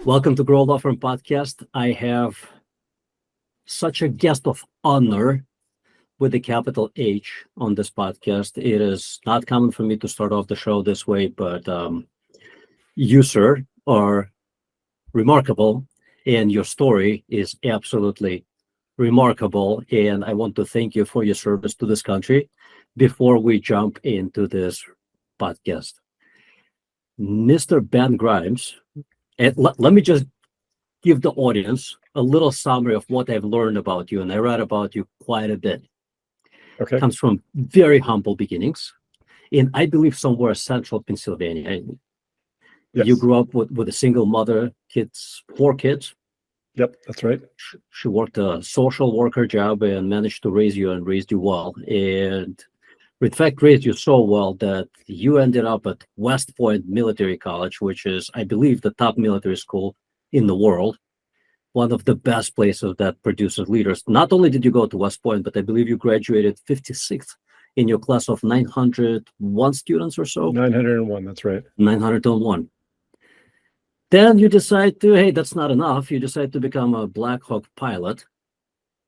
Welcome to Grow Law Firm Podcast. I have such a guest of honor with a capital H on this podcast. It is not common for me to start off the show this way, but you, sir, are remarkable, and your story is absolutely remarkable. And I want to thank you for your service to this country before we jump into this podcast. Mr. Ben Grimes, and let me just give the audience a little summary of what I've learned about you, and I read about you quite a bit. Okay. Comes from very humble beginnings, in I believe somewhere central Pennsylvania. Yes. You grew up with a single mother, four kids. Yep, that's right. She worked a social worker job and managed to raise you and raised you well. And in fact, raised you so well that you ended up at West Point Military College, which is, I believe, the top military school in the world. One of the best places that produces leaders. Not only did you go to West Point, but I believe you graduated 56th in your class of 901 students or so. 901, that's right. 901. Then you decide to, hey, that's not enough. You decide to become a Black Hawk pilot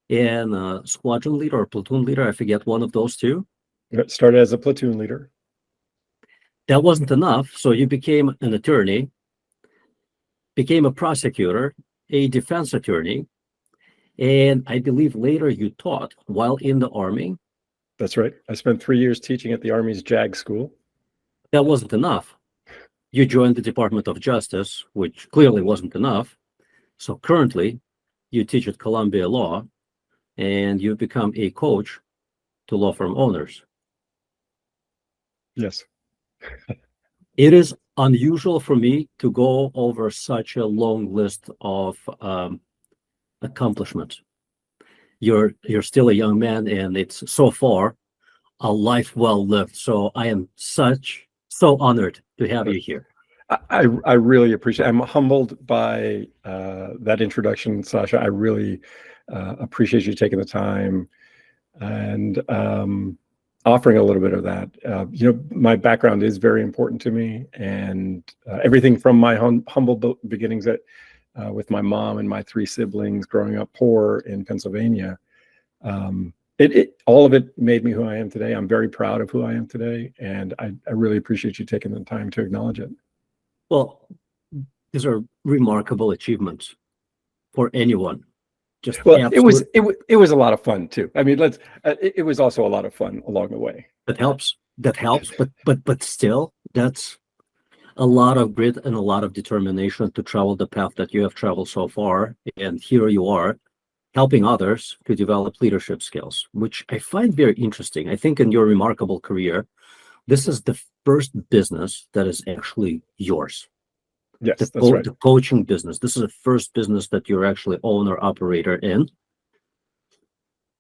and a squadron leader or platoon leader. I forget one of those two. It started as a platoon leader. That wasn't enough. So you became an attorney, became a prosecutor, a defense attorney, and I believe later you taught while in the Army. That's right. I spent 3 years teaching at the Army's JAG school. That wasn't enough. You joined the Department of Justice, which clearly wasn't enough. So currently, you teach at Columbia Law, and you've become a coach to law firm owners. Yes. It is unusual for me to go over such a long list of accomplishments. You're still a young man, and it's so far a life well lived. So I am so honored to have you here. I really appreciate it. I'm humbled by that introduction, Sasha. I really appreciate you taking the time and offering a little bit of that. My background is very important to me, and everything from my humble beginnings with my mom and my 3 siblings growing up poor in Pennsylvania. All of it made me who I am today. I'm very proud of who I am today, and I really appreciate you taking the time to acknowledge it. Well, these are remarkable achievements for anyone. It was a lot of fun too. I mean, it was also a lot of fun along the way. That helps. But still, that's a lot of grit and a lot of determination to travel the path that you have traveled so far. And here you are, helping others to develop leadership skills, which I find very interesting. I think in your remarkable career, this is the first business that is actually yours. Yes, that's right. The coaching business. This is the first business that you're actually owner operator in.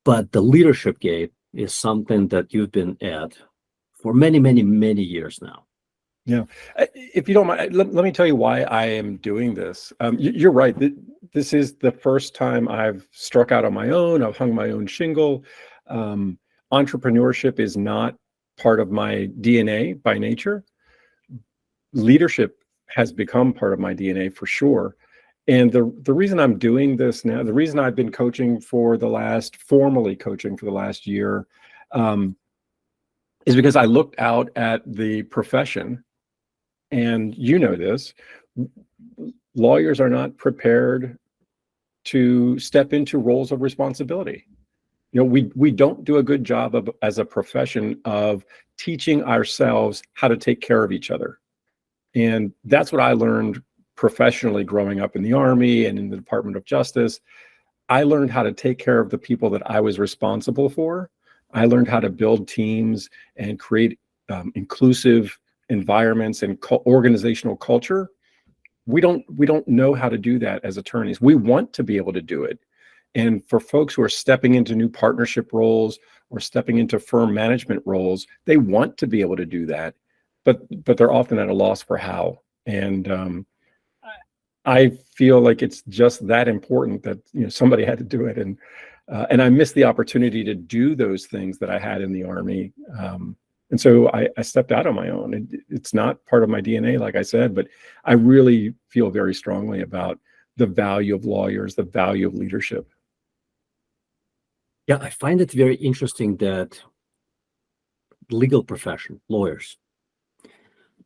But the leadership game is something that you've been at for many, many, many years now. Yeah. If you don't mind, let me tell you why I am doing this. You're right. This is the first time I've struck out on my own. I've hung my own shingle. Entrepreneurship is not part of my DNA by nature. Leadership has become part of my DNA for sure. And the reason I'm doing this now, the reason I've been formally coaching for the last year, is because I looked out at the profession, and you know this, lawyers are not prepared to step into roles of responsibility. We don't do a good job as a profession of teaching ourselves how to take care of each other. And that's what I learned professionally growing up in the Army and in the Department of Justice. I learned how to take care of the people that I was responsible for. I learned how to build teams and create inclusive environments and organizational culture. We don't know how to do that as attorneys. We want to be able to do it. And for folks who are stepping into new partnership roles or stepping into firm management roles, they want to be able to do that. But they're often at a loss for how. And I feel like it's just that important that somebody had to do it, and I missed the opportunity to do those things that I had in the Army And so I stepped out on my own. It's not part of my DNA, like I said, but I really feel very strongly about the value of lawyers, the value of leadership. Yeah, I find it very interesting that legal profession, lawyers,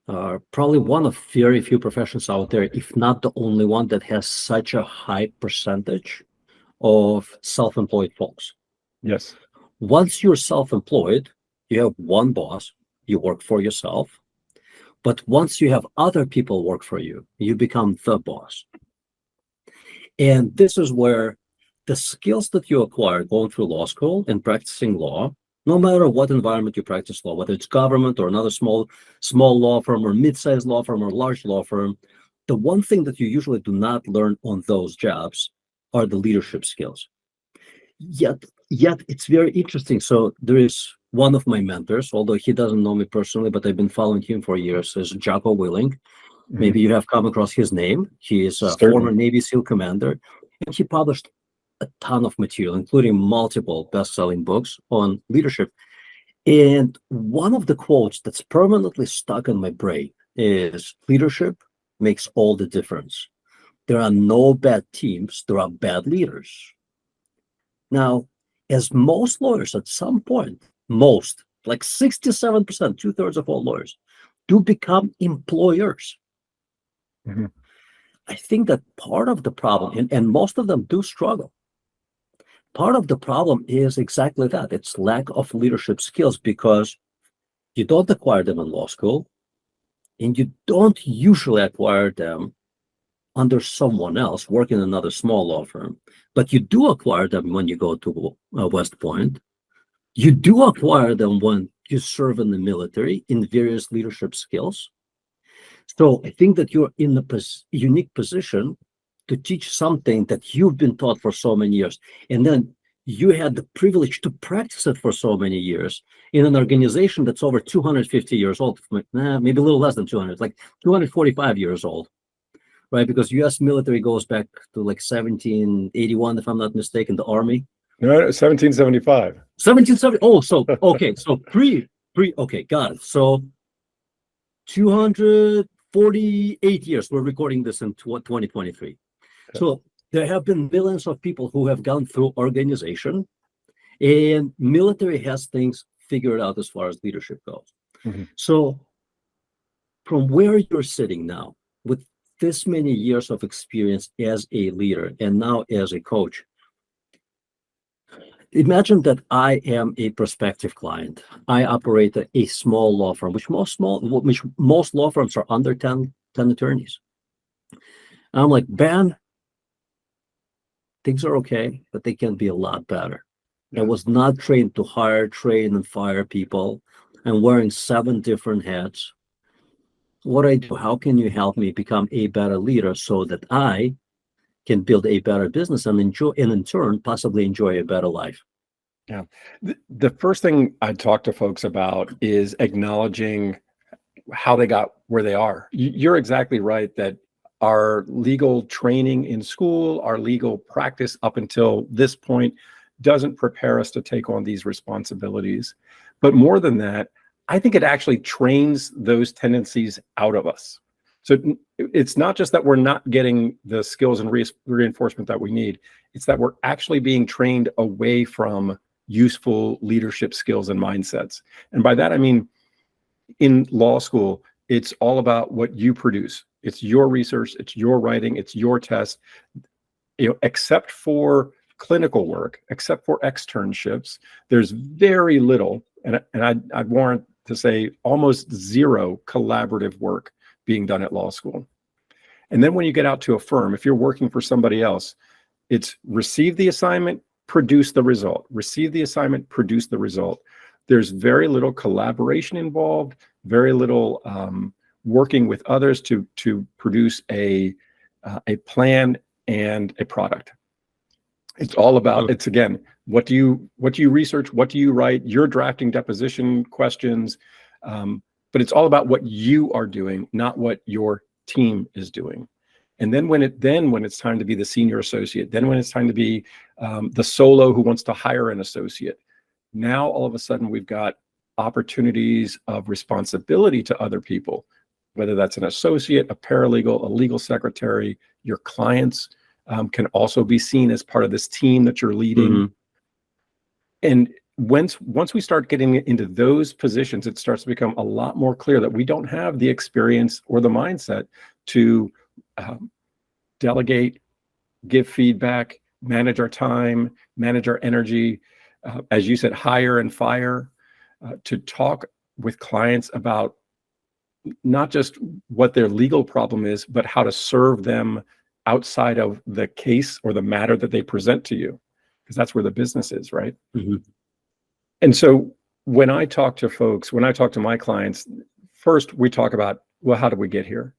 are probably one of very few professions out there, if not the only one, that has such a high percentage of self-employed folks. Yes. Once you're self-employed, you have one boss, you work for yourself. But once you have other people work for you, you become the boss. And this is where the skills that you acquire going through law school and practicing law, no matter what environment you practice law, whether it's government or another small law firm or mid-sized law firm or large law firm, the one thing that you usually do not learn on those jobs are the leadership skills. Yet it's very interesting. So there is one of my mentors, although he doesn't know me personally, but I've been following him for years, is Jocko Willing. Maybe you have come across his name. He is a Certainly. former Navy SEAL commander, and he published a ton of material, including multiple best-selling books on leadership. And one of the quotes that's permanently stuck in my brain is, leadership makes all the difference. There are no bad teams, there are bad leaders. Now, as most lawyers at some point, like 67%, 2/3 of all lawyers, do become employers. Mhm. I think that part of the problem, and most of them do struggle, part of the problem is exactly that. It's lack of leadership skills, because you don't acquire them in law school, and you don't usually acquire them under someone else working in another small law firm. But you do acquire them when you go to West Point. You do acquire them when you serve in the military in various leadership skills. So I think that you're in a unique position to teach something that you've been taught for so many years. And then you had the privilege to practice it for so many years in an organization that's over 250 years old, maybe a little less than 200, like 245 years old, right? Because U.S. military goes back to like 1781, if I'm not mistaken, the Army. No, 1775. 1770. Oh, so, okay. So okay, got it. So 248 years, we're recording this in 2023. So there have been millions of people who have gone through organization, and military has things figured out as far as leadership goes. Mhm. So from where you're sitting now, with this many years of experience as a leader and now as a coach, imagine that I am a prospective client. I operate a small law firm, which most law firms are under 10 attorneys. I'm like, Ben, things are okay, but they can be a lot better. Yeah. I was not trained to hire, train, and fire people. I'm wearing 7 different hats. What do I do? How can you help me become a better leader so that I can build a better business and enjoy, and in turn, possibly enjoy a better life? Yeah. The first thing I talk to folks about is acknowledging how they got where they are. You're exactly right that our legal training in school, our legal practice up until this point doesn't prepare us to take on these responsibilities. But more than that, I think it actually trains those tendencies out of us. So it's not just that we're not getting the skills and reinforcement that we need, it's that we're actually being trained away from useful leadership skills and mindsets. And by that, I mean, in law school, it's all about what you produce. It's your research, it's your writing, it's your test. Except for clinical work, except for externships, there's very little, and I'd warrant to say almost zero collaborative work being done at law school. And then when you get out to a firm, if you're working for somebody else, it's receive the assignment, produce the result. Receive the assignment, produce the result. There's very little collaboration involved, very little working with others to produce a plan and a product. It's all about, it's again, what do you research, what do you write? You're drafting deposition questions, but it's all about what you are doing, not what your team is doing. And then when it's time to be the senior associate, then when it's time to be the solo who wants to hire an associate, now all of a sudden we've got opportunities of responsibility to other people, whether that's an associate, a paralegal, a legal secretary. Your clients can also be seen as part of this team that you're leading. Mhm. And once we start getting into those positions, it starts to become a lot more clear that we don't have the experience or the mindset to delegate, give feedback, manage our time, manage our energy, as you said, hire and fire, to talk with clients about not just what their legal problem is, but how to serve them outside of the case or the matter that they present to you, because that's where the business is, right? Mhm. And so when I talk to folks, when I talk to my clients, first we talk about, well, how did we get here?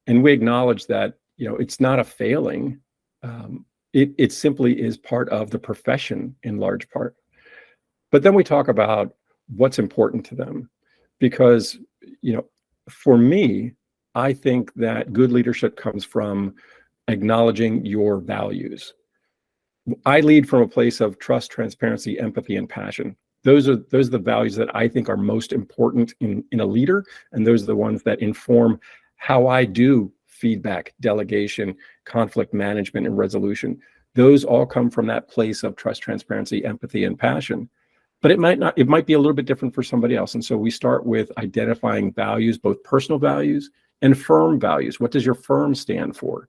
And we acknowledge that, it's not a failing. It simply is part of the profession in large part. But then we talk about what's important to them, because, for me, I think that good leadership comes from acknowledging your values. I lead from a place of trust, transparency, empathy, and passion. Those are the values that I think are most important in a leader, and those are the ones that inform how I do feedback, delegation, conflict management, and resolution. Those all come from that place of trust, transparency, empathy, and passion. But it might be a little bit different for somebody else. And so we start with identifying values, both personal values and firm values. What does your firm stand for?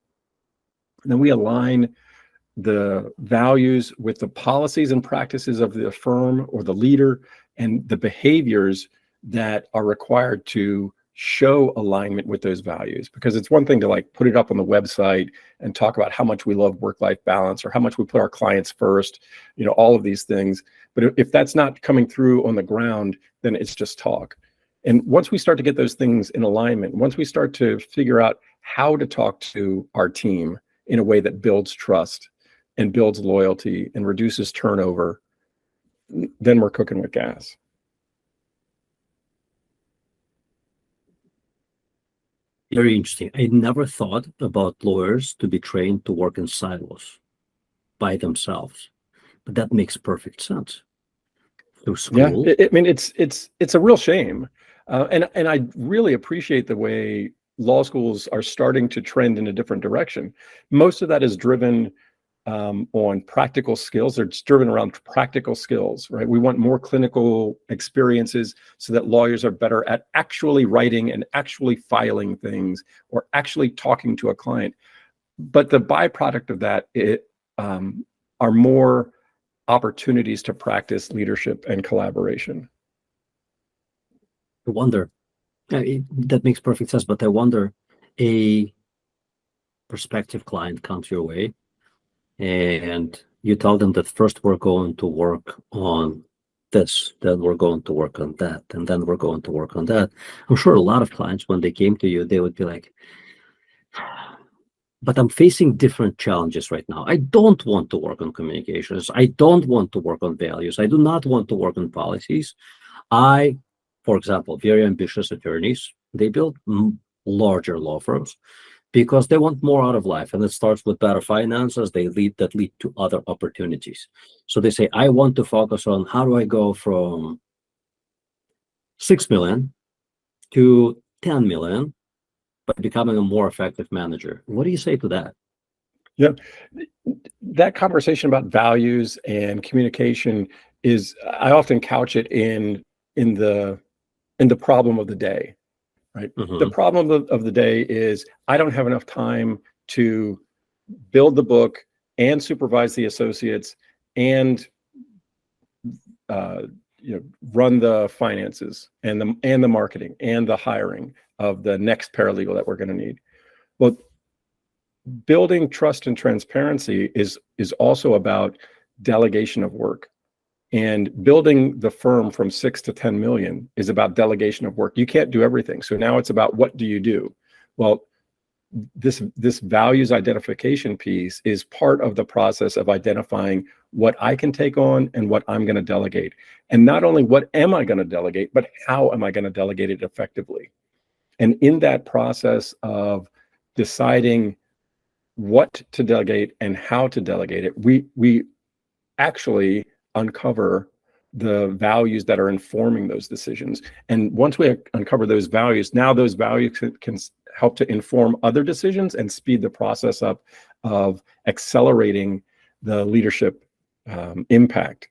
And then we align the values with the policies and practices of the firm or the leader, and the behaviors that are required to show alignment with those values. Because it's one thing to put it up on the website and talk about how much we love work-life balance or how much we put our clients first, all of these things. But if that's not coming through on the ground, then it's just talk. And once we start to get those things in alignment, once we start to figure out how to talk to our team in a way that builds trust and builds loyalty and reduces turnover, then we're cooking with gas. Very interesting. I never thought about lawyers to be trained to work in silos by themselves, but that makes perfect sense. Through Yeah, school. I mean, it's a real shame, and I really appreciate the way law schools are starting to trend in a different direction. Most of that is driven on practical skills. It's driven around practical skills, right? We want more clinical experiences so that lawyers are better at actually writing and actually filing things or actually talking to a client. But the byproduct of that are more opportunities to practice leadership and collaboration. I wonder, that makes perfect sense, but I wonder, a prospective client comes your way and you tell them that first we're going to work on this, then we're going to work on that, and then we're going to work on that. I'm sure a lot of clients, when they came to you, they would be like, but I'm facing different challenges right now. I don't want to work on communications. I don't want to work on values. I do not want to work on policies. For example, very ambitious attorneys, they build larger law firms because they want more out of life. And it starts with better finances. That lead to other opportunities. So they say, I want to focus on how do I go from 6 million to 10 million by becoming a more effective manager. What do you say to that? Yeah, that conversation about values and communication I often couch it in the problem of the day, right? The problem of the day is I don't have enough time to build the book and supervise the associates and run the finances and the marketing and the hiring of the next paralegal that we're going to need. Well, building trust and transparency is also about delegation of work. And building the firm from 6 to 10 million is about delegation of work. You can't do everything. So now it's about what do you do? Well, this values identification piece is part of the process of identifying what I can take on and what I'm going to delegate. And not only what am I going to delegate, but how am I going to delegate it effectively? And in that process of deciding what to delegate and how to delegate it, we actually uncover the values that are informing those decisions. And once we uncover those values, now those values can help to inform other decisions and speed the process up of accelerating the leadership impact.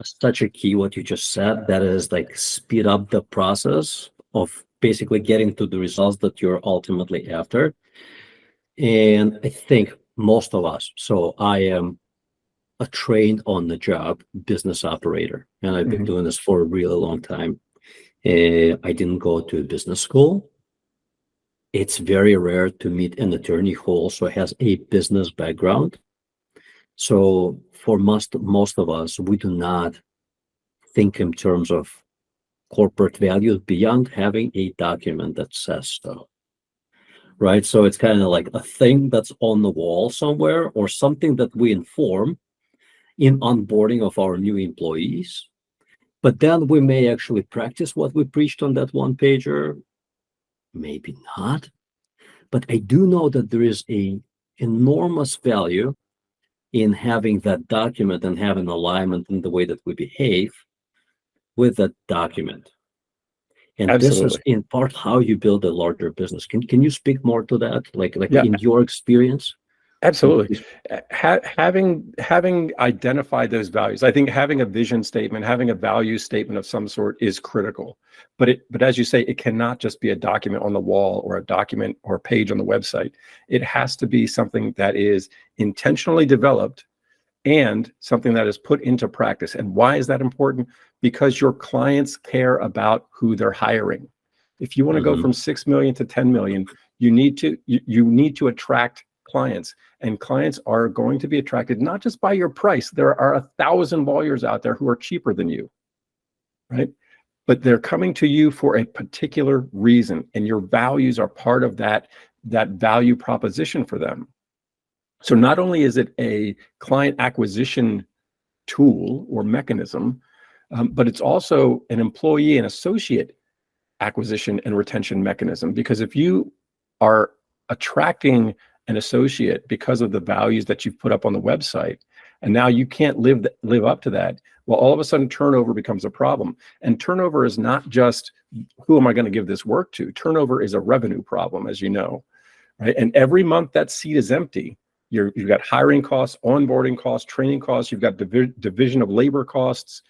Such a key what you just said, that is like speed up the process of basically getting to the results that you're ultimately after. And I think most of us, so I am a trained on the job business operator, and I've been doing this for a really long time. I didn't go to business school. It's very rare to meet an attorney who also has a business background. So for most of us, we do not think in terms of corporate values beyond having a document that says so. Right. So it's kind of like a thing that's on the wall somewhere, or something that we inform in onboarding of our new employees. But then we may actually practice what we preached on that one pager, maybe not. But I do know that there is a enormous value in having that document and having alignment in the way that we behave with that document. And Absolutely. This is in part how you build a larger business. Can you speak more to that? Like Yeah. in your experience? Absolutely. Having identified those values, I think having a vision statement, having a value statement of some sort is critical. But as you say, it cannot just be a document on the wall or a document or a page on the website. It has to be something that is intentionally developed and something that is put into practice. And why is that important? Because your clients care about who they're hiring. If you want to go from 6 million to 10 million, you need to attract clients, and clients are going to be attracted not just by your price. There are 1,000 lawyers out there who are cheaper than you, right? But they're coming to you for a particular reason, and your values are part of that value proposition for them. So not only is it a client acquisition tool or mechanism, but it's also an employee and associate acquisition and retention mechanism. Because if you are attracting an associate because of the values that you've put up on the website, and now you can't live up to that, well, all of a sudden turnover becomes a problem. And turnover is not just who am I going to give this work to? Turnover is a revenue problem, as you know, right? And every month that seat is empty, you've got hiring costs, onboarding costs, training costs, you've got division of labor costs,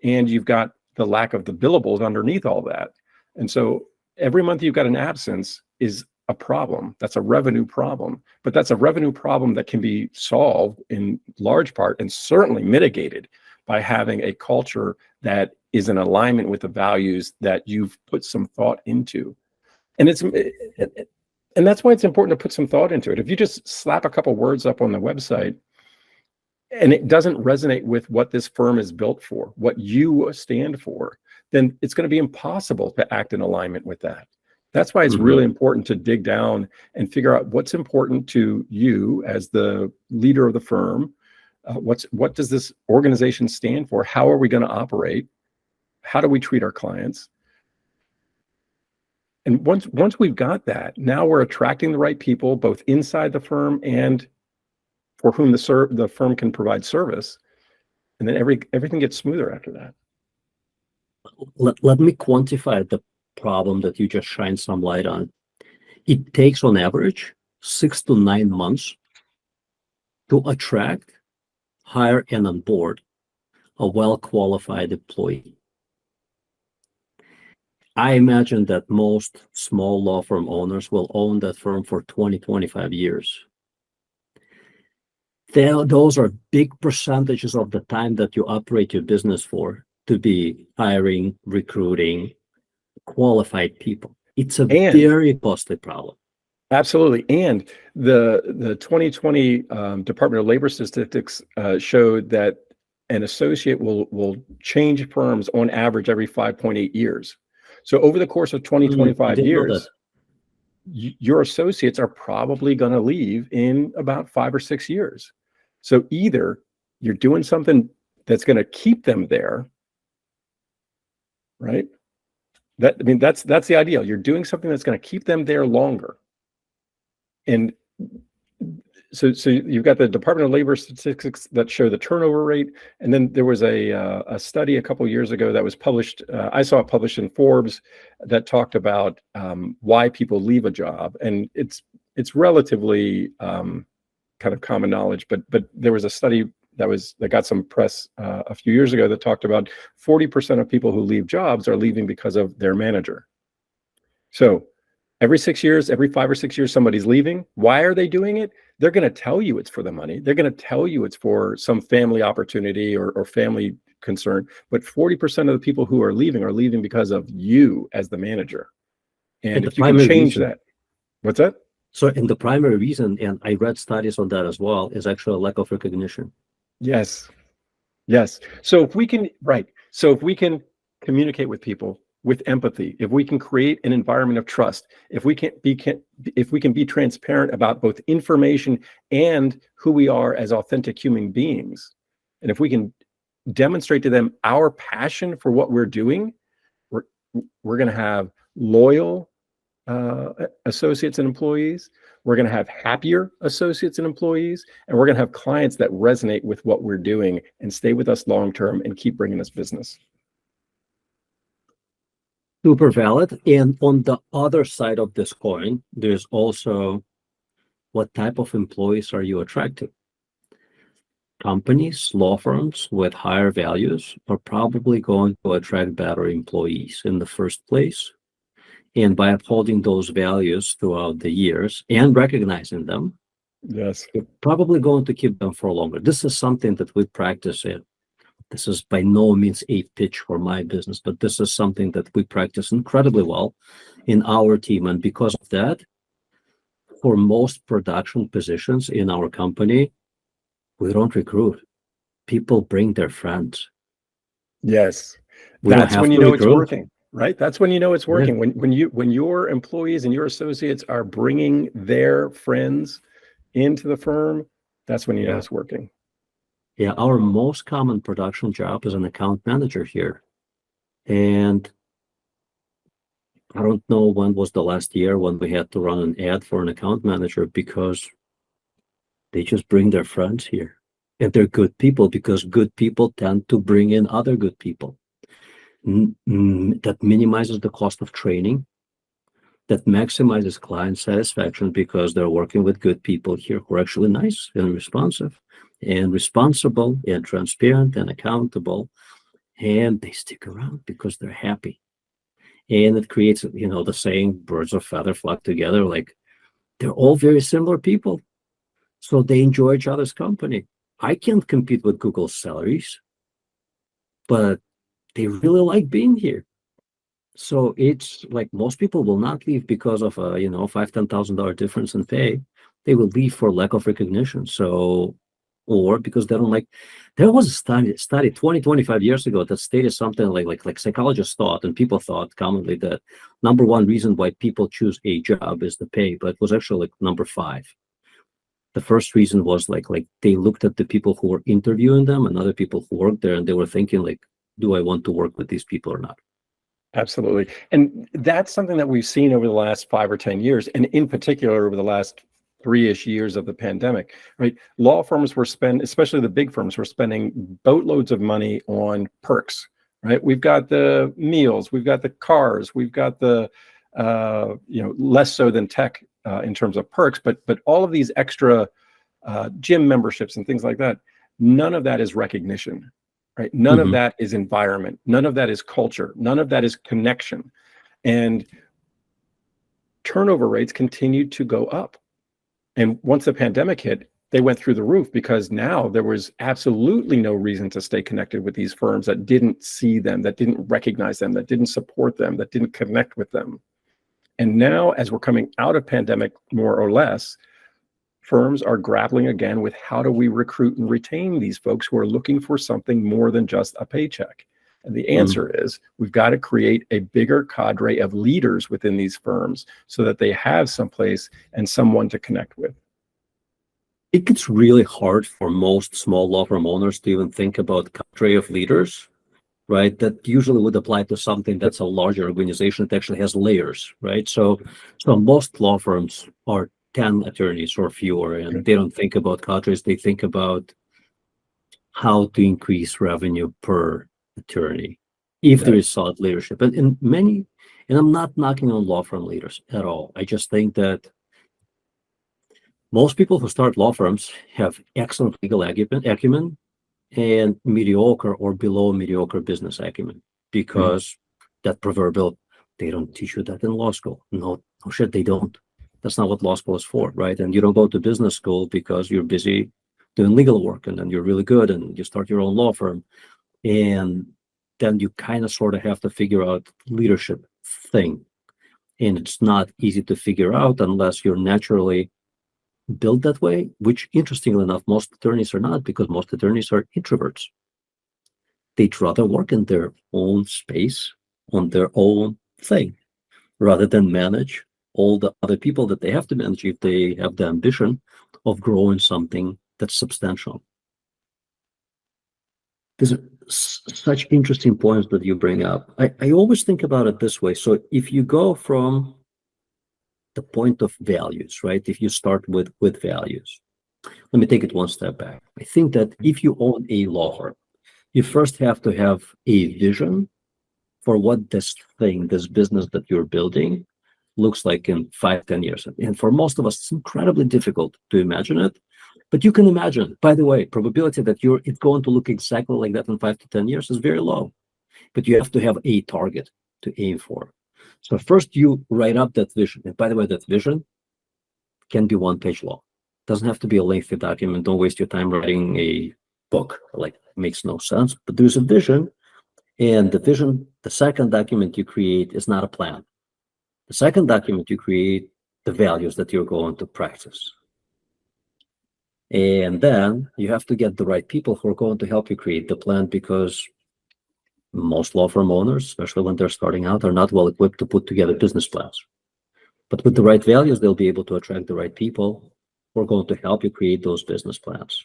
and you've got the lack of the billables underneath all that. And so every month you've got an absence is a problem. That's a revenue problem, but that's a revenue problem that can be solved in large part and certainly mitigated by having a culture that is in alignment with the values that you've put some thought into. And that's why it's important to put some thought into it. If you just slap a couple words up on the website and it doesn't resonate with what this firm is built for, what you stand for, then it's going to be impossible to act in alignment with that. That's why it's really important to dig down and figure out what's important to you as the leader of the firm. What does this organization stand for? How are we going to operate? How do we treat our clients? And once we've got that, now we're attracting the right people, both inside the firm and for whom the firm can provide service. And then everything gets smoother after that. Let me quantify the problem that you just shined some light on. It takes on average 6 to 9 months to attract, hire, and onboard a well-qualified employee. I imagine that most small law firm owners will own that firm for 20, 25 years. Those are big percentages of the time that you operate your business for, to be hiring, recruiting qualified people. It's a very costly problem. Absolutely. And the 2020 Department of Labor statistics showed that an associate will change firms on average every 5.8 years. So over the course of 25 years, your associates are probably going to leave in about 5 or 6 years. So either you're doing something that's going to keep them there, right? That's the ideal. You're doing something that's going to keep them there longer. And so you've got the Department of Labor statistics that show the turnover rate, and then there was a study a couple of years ago that was published. I saw it published in Forbes that talked about why people leave a job, and it's relatively kind of common knowledge. But there was a study that got some press a few years ago that talked about 40% of people who leave jobs are leaving because of their manager. So every 6 years, every 5 or 6 years, somebody's leaving. Why are they doing it? They're going to tell you it's for the money. They're going to tell you it's for some family opportunity or family concern. But 40% of the people who are leaving because of you as the manager. And if you can change that, what's that? So, and the primary reason, and I read studies on that as well, is actually a lack of recognition. Yes. So if we can communicate with people with empathy, if we can create an environment of trust, if we can be transparent about both information and who we are as authentic human beings, and if we can demonstrate to them our passion for what we're doing, we're going to have loyal associates and employees. We're going to have happier associates and employees, and we're going to have clients that resonate with what we're doing and stay with us long term and keep bringing us business. Super valid. And on the other side of this coin, there's also what type of employees are you attracting? Companies, law firms with higher values are probably going to attract better employees in the first place. And by upholding those values throughout the years and recognizing them, yes, you're probably going to keep them for longer. This is something that we practice in. This is by no means a pitch for my business, but this is something that we practice incredibly well in our team. And because of that, for most production positions in our company, we don't recruit. People bring their friends. Yes. That's when you know it's working, right? That's when you know it's working. Yeah. When your employees and your associates are bringing their friends into the firm, that's when you know it's working. Yeah, our most common production job is an account manager here. And I don't know when was the last year when we had to run an ad for an account manager, because they just bring their friends here. And they're good people, because good people tend to bring in other good people. That minimizes the cost of training. That maximizes client satisfaction, because they're working with good people here who are actually nice and responsive and responsible and transparent and accountable, and they stick around because they're happy. And it creates, the saying, birds of feather flock together. Like, they're all very similar people, so they enjoy each other's company. I can't compete with Google's salaries, but they really like being here. So it's like most people will not leave because of a $5,000-$10,000 difference in pay. They will leave for lack of recognition. So, or because they don't like. There was a study 25 years ago that stated something like psychologists thought, and people thought commonly, that number one reason why people choose a job is the pay, but it was actually like number 5. The first reason was like they looked at the people who were interviewing them and other people who worked there, and they were thinking like, do I want to work with these people or not? Absolutely. And that's something that we've seen over the last 5 or 10 years, and in particular over the last 3-ish years of the pandemic, right? Law firms were especially the big firms, were spending boatloads of money on perks, right? We've got the meals, we've got the cars, we've got the, less so than tech in terms of perks, but all of these extra gym memberships and things like that, none of that is recognition. Right? None of that is environment. None of that is culture. None of that is connection. And turnover rates continued to go up. And once the pandemic hit, they went through the roof, because now there was absolutely no reason to stay connected with these firms that didn't see them, that didn't recognize them, that didn't support them, that didn't connect with them. And now, as we're coming out of pandemic, more or less, firms are grappling again with how do we recruit and retain these folks who are looking for something more than just a paycheck. And the answer is, we've got to create a bigger cadre of leaders within these firms so that they have someplace and someone to connect with. It gets really hard for most small law firm owners to even think about cadre of leaders, right? That usually would apply to something that's a larger organization that actually has layers, right? So most law firms are 10 attorneys or fewer, and Okay. they don't think about cadres. They think about how to increase revenue per attorney if there Right. is solid leadership. And I'm not knocking on law firm leaders at all. I just think that most people who start law firms have excellent legal acumen and mediocre or below mediocre business acumen, Mhm. because that proverbial, they don't teach you that in law school. No, no shit, they don't. That's not what law school is for, right? And you don't go to business school because you're busy doing legal work, and then you're really good and you start your own law firm. And then you kind of sort of have to figure out leadership thing. And it's not easy to figure out unless you're naturally built that way, which interestingly enough, most attorneys are not, because most attorneys are introverts. They'd rather work in their own space on their own thing rather than manage all the other people that they have to manage if they have the ambition of growing something that's substantial. These are such interesting points that you bring up. I always think about it this way. So if you go from the point of values, right? If you start with values, let me take it one step back. I think that if you own a law firm, you first have to have a vision for what this business that you're building looks like in 5, 10 years. And for most of us, it's incredibly difficult to imagine it. But you can imagine, by the way, probability that it's going to look exactly like that in 5 to 10 years is very low. But you have to have a target to aim for. So first you write up that vision. And by the way, that vision can be one-page long. Doesn't have to be a lengthy document. Don't waste your time writing a book. Like, it makes no sense. But there's a vision, and the vision, the second document you create is not a plan. The second document you create the values that you're going to practice. And then you have to get the right people who are going to help you create the plan, because most law firm owners, especially when they're starting out, are not well equipped to put together business plans. But with the right values, they'll be able to attract the right people who are going to help you create those business plans.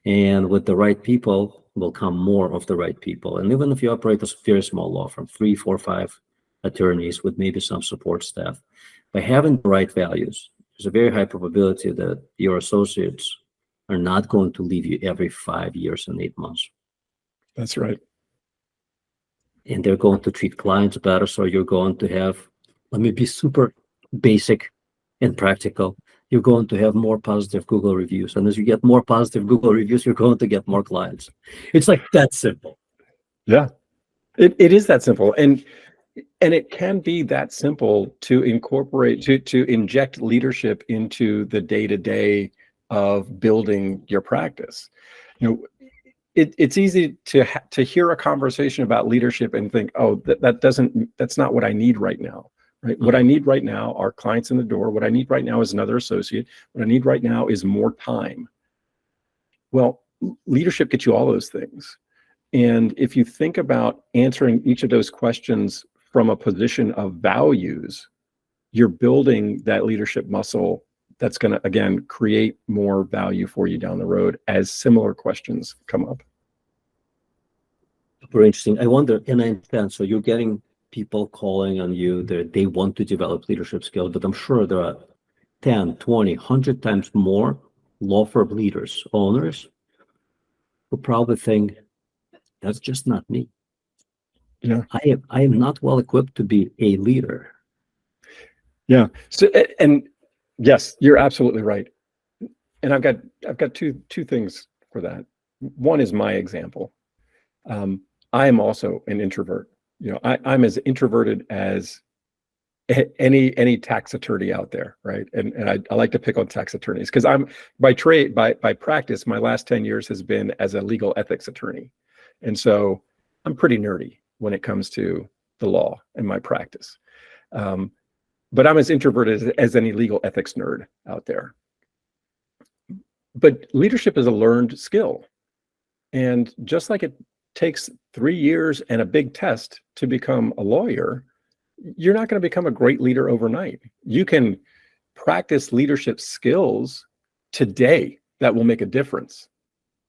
And with the right people will come more of the right people. And even if you operate a very small law firm, 3, 4, 5 attorneys with maybe some support staff, by having the right values, there's a very high probability that your associates are not going to leave you every 5 years and 8 months. That's right. And they're going to treat clients better. So you're going to have, let me be super basic and practical. You're going to have more positive Google reviews. And as you get more positive Google reviews, you're going to get more clients. It's like that simple. Yeah, it is that simple. And it can be that simple to incorporate, to inject leadership into the day-to-day of building your practice. You know, it's easy to hear a conversation about leadership and think, oh, that's not what I need right now. Right. What I need right now are clients in the door. What I need right now is another associate. What I need right now is more time. Well, leadership gets you all those things. And if you think about answering each of those questions from a position of values, you're building that leadership muscle that's going to, again, create more value for you down the road as similar questions come up. Super interesting. I wonder, and I understand, so you're getting people calling on you that they want to develop leadership skills, but I'm sure there are 10, 20, 100 times more law firm leaders, owners, who probably think, that's just not me. Yeah. I am not well equipped to be a leader. Yeah. So, and yes, you're absolutely right. And I've got two things for that. One is my example. I am also an introvert. You know, I'm as introverted as any tax attorney out there, right? And I like to pick on tax attorneys because I'm by trade, by practice, my last 10 years has been as a legal ethics attorney. And so I'm pretty nerdy when it comes to the law and my practice. But I'm as introverted as any legal ethics nerd out there. But leadership is a learned skill. And just like it takes 3 years and a big test to become a lawyer, you're not going to become a great leader overnight. You can practice leadership skills today that will make a difference.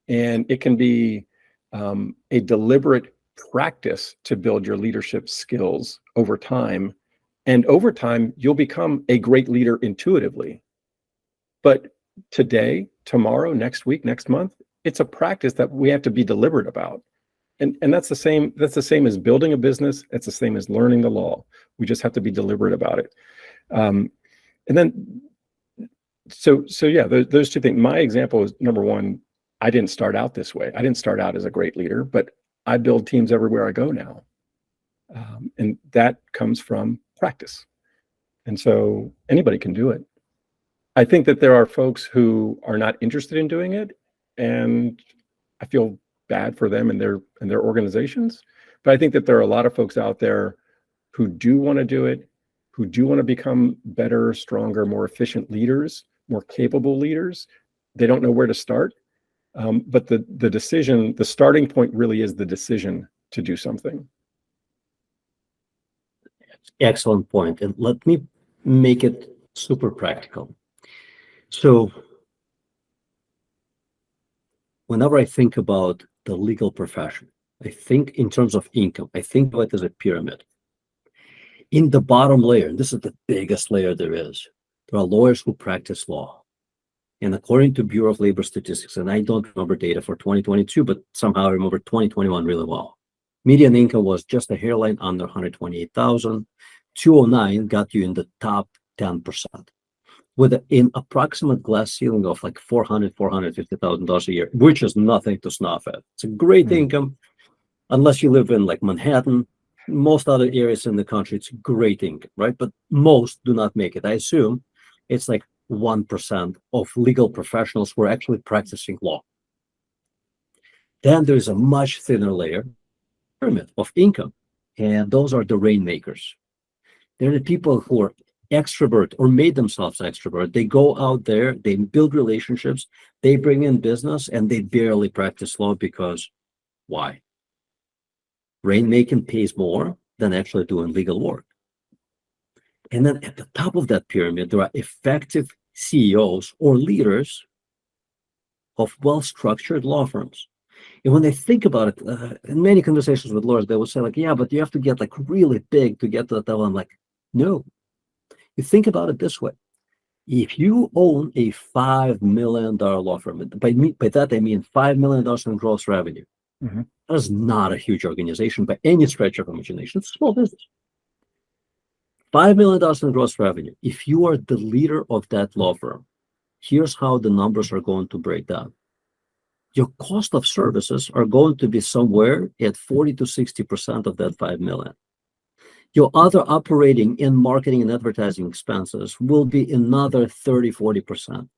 And it can be a deliberate practice to build your leadership skills over time. And over time, you'll become a great leader intuitively. But today, tomorrow, next week, next month, it's a practice that we have to be deliberate about. And that's the same as building a business. It's the same as learning the law. We just have to be deliberate about it. And then, so yeah, those two things. My example is, number one, I didn't start out this way. I didn't start out as a great leader, but I build teams everywhere I go now. And that comes from practice. And so anybody can do it. I think that there are folks who are not interested in doing it, and I feel bad for them and their organizations. But I think that there are a lot of folks out there who do want to do it, who do want to become better, stronger, more efficient leaders, more capable leaders. They don't know where to start. But the starting point really is the decision to do something. Excellent point. And let me make it super practical. So whenever I think about the legal profession, I think in terms of income, I think of it as a pyramid. In the bottom layer, and this is the biggest layer there is, there are lawyers who practice law. And according to Bureau of Labor Statistics, and I don't remember data for 2022, but somehow I remember 2021 really well. Median income was just a hairline under 128,000. 209 got you in the top 10%, with an approximate glass ceiling of like $450,000 a year, which is nothing to snuff at. It's a great income, unless you live in like Manhattan. Most other areas in the country, it's great income, right? But most do not make it. I assume it's like 1% of legal professionals who are actually practicing law. Then there's a much thinner layer pyramid of income, and those are the rainmakers. They're the people who are extrovert or made themselves extrovert. They go out there, they build relationships, they bring in business, and they barely practice law because why? Rainmaking pays more than actually doing legal work. And then at the top of that pyramid, there are effective CEOs or leaders of well-structured law firms. And when they think about it, in many conversations with lawyers, they will say like, yeah, but you have to get like really big to get to that level. I'm like, no. You think about it this way. If you own a $5 million law firm, by that I mean $5 million in gross revenue, that is not a huge organization by any stretch of imagination. It's a small business. $5 million in gross revenue. If you are the leader of that law firm, here's how the numbers are going to break down. Your cost of services are going to be somewhere at 40 to 60% of that 5 million. Your other operating and marketing and advertising expenses will be another 30, 40%.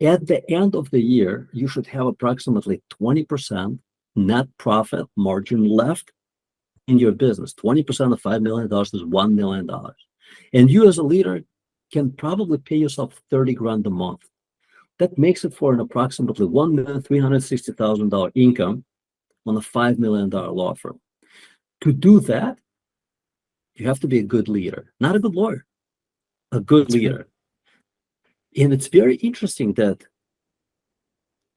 At the end of the year, you should have approximately 20% net profit margin left in your business. 20% of $5 million is $1 million. And you as a leader can probably pay yourself 30 grand a month. That makes it for an approximately $1,360,000 income on a $5 million law firm. To do that, you have to be a good leader, not a good lawyer, a good leader. And it's very interesting that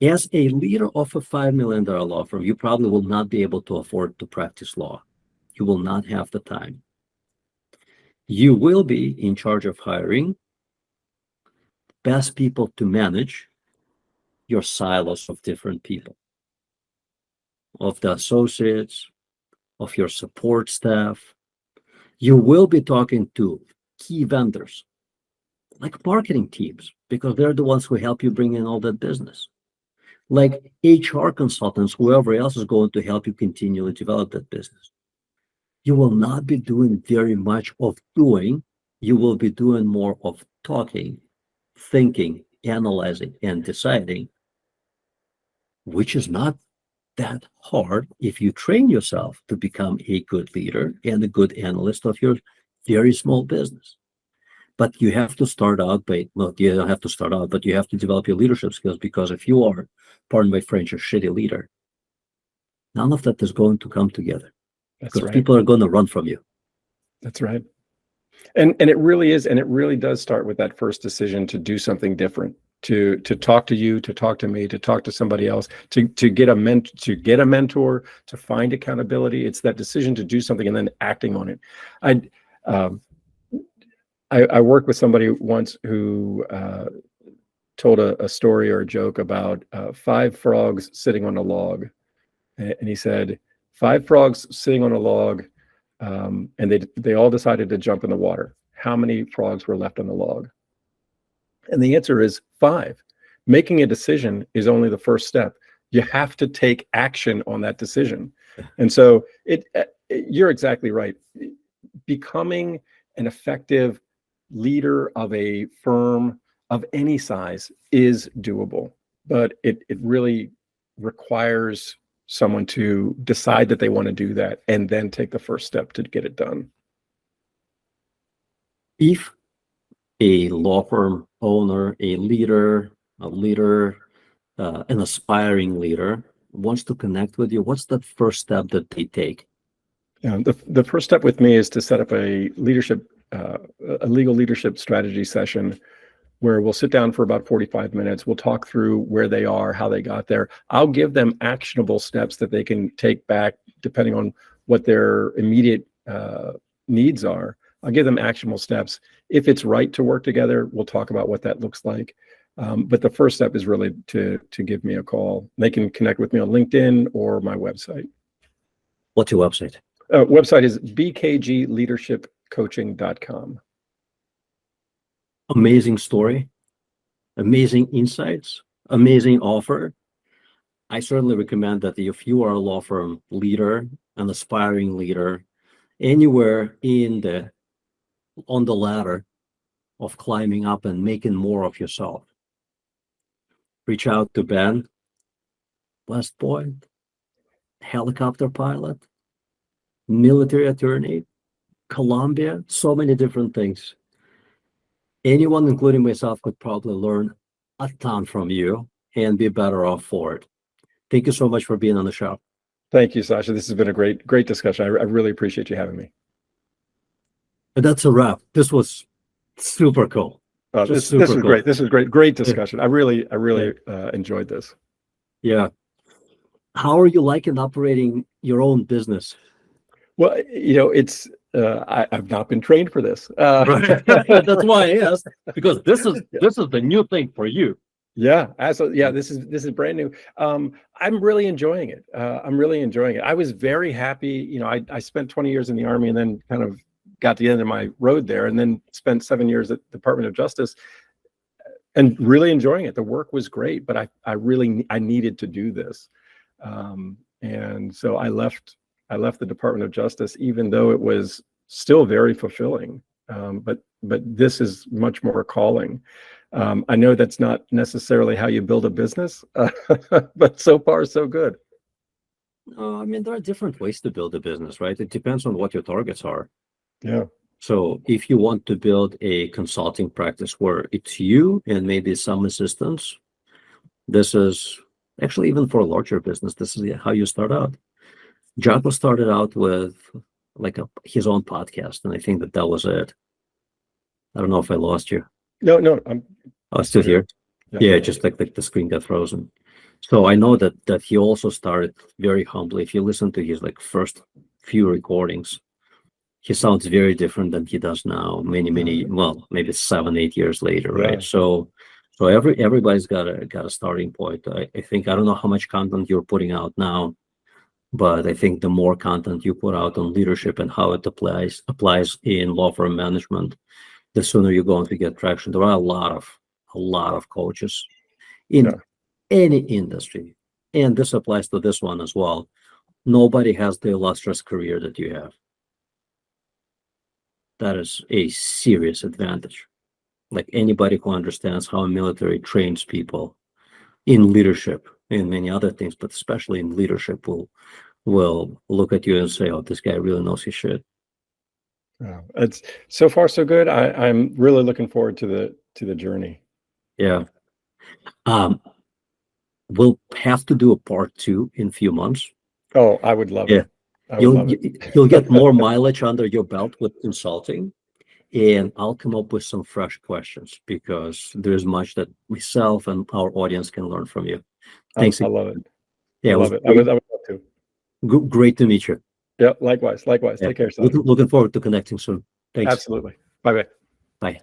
as a leader of a $5 million law firm, you probably will not be able to afford to practice law. You will not have the time. You will be in charge of hiring best people to manage your silos of different people, of the associates, of your support staff. You will be talking to key vendors, like marketing teams, because they're the ones who help you bring in all that business. Like HR consultants, whoever else is going to help you continually develop that business. You will not be doing very much of doing. You will be doing more of talking, thinking, analyzing, and deciding, which is not that hard if you train yourself to become a good leader and a good analyst of your very small business. But you have to start out by, well, you don't have to start out, but you have to develop your leadership skills, because if you are, pardon my French, a shitty leader, none of that is going to come together. That's because right. people are going to run from you. That's right. And it really is, and it really does start with that first decision to do something different, to talk to you, to talk to me, to talk to somebody else, to get a mentor, to find accountability. It's that decision to do something and then acting on it. I worked with somebody once who told a story or a joke about 5 frogs sitting on a log. And he said, 5 frogs sitting on a log, and they all decided to jump in the water. How many frogs were left on the log? And the answer is 5. Making a decision is only the first step. You have to take action on that decision. And so you're exactly right. Becoming an effective leader of a firm of any size is doable, but it really requires someone to decide that they want to do that and then take the first step to get it done. If a law firm owner, a leader, an aspiring leader wants to connect with you, what's the first step that they take? The first step with me is to set up a legal leadership strategy session where we'll sit down for about 45 minutes. We'll talk through where they are, how they got there. I'll give them actionable steps that they can take back depending on what their immediate needs are. I'll give them actionable steps. If it's right to work together, we'll talk about what that looks like. But the first step is really to give me a call. They can connect with me on LinkedIn or my website. What's your website? Website is bkgleadershipcoaching.com. Amazing story, amazing insights, amazing offer. I certainly recommend that if you are a law firm leader, an aspiring leader, anywhere on the ladder of climbing up and making more of yourself, reach out to Ben, West Point, helicopter pilot, military attorney, Columbia, so many different things. Anyone, including myself, could probably learn a ton from you and be better off for it. Thank you so much for being on the show. Thank you, Sasha. This has been a great discussion. I really appreciate you having me. And that's a wrap. This was super cool. This was great. This was great discussion. I really enjoyed this. Yeah. How are you liking operating your own business? Well, it's I've not been trained for this. Right. That's why I asked, because this is the new thing for you. Yeah, absolutely. Yeah, this is brand new. I'm really enjoying it. I was very happy. I spent 20 years in the Army and then kind of got to the end of my road there, and then spent 7 years at the Department of Justice, and really enjoying it. The work was great, but I needed to do this, and so I left the Department of Justice, even though it was still very fulfilling. But this is much more calling. I know that's not necessarily how you build a business, but so far so good. I mean, there are different ways to build a business, right? It depends on what your targets are. Yeah. So if you want to build a consulting practice where it's you and maybe some assistants, this is actually, even for a larger business, this is how you start out. Jocko started out with his own podcast, and I think that was it. I don't know if I lost you. No, I'm still here. Yeah, just like the screen got frozen. So I know that he also started very humbly. If you listen to his first few recordings, he sounds very different than he does now. Many, maybe 7-8 years later, right? Yeah. So everybody's got a starting point. I think, I don't know how much content you're putting out now, but I think the more content you put out on leadership and how it applies in law firm management, the sooner you're going to get traction. There are a lot of coaches in any industry, and this applies to this one as well. Nobody has the illustrious career that you have. That is a serious advantage. Like, anybody who understands how a military trains people in leadership and many other things, but especially in leadership, will look at you and say, "Oh, this guy really knows his shit." It's so far so good. I'm really looking forward to the journey. Yeah. We'll have to do a part 2 in a few months. Oh, I would love it. You'll get more mileage under your belt with consulting, and I'll come up with some fresh questions, because there's much that myself and our audience can learn from you. Thanks. I love it. Yeah, I love it. I would love to. Great to meet you. Yeah, likewise. Yeah. Take care, son. Looking forward to connecting soon. Thanks. Absolutely. Bye-bye. Bye.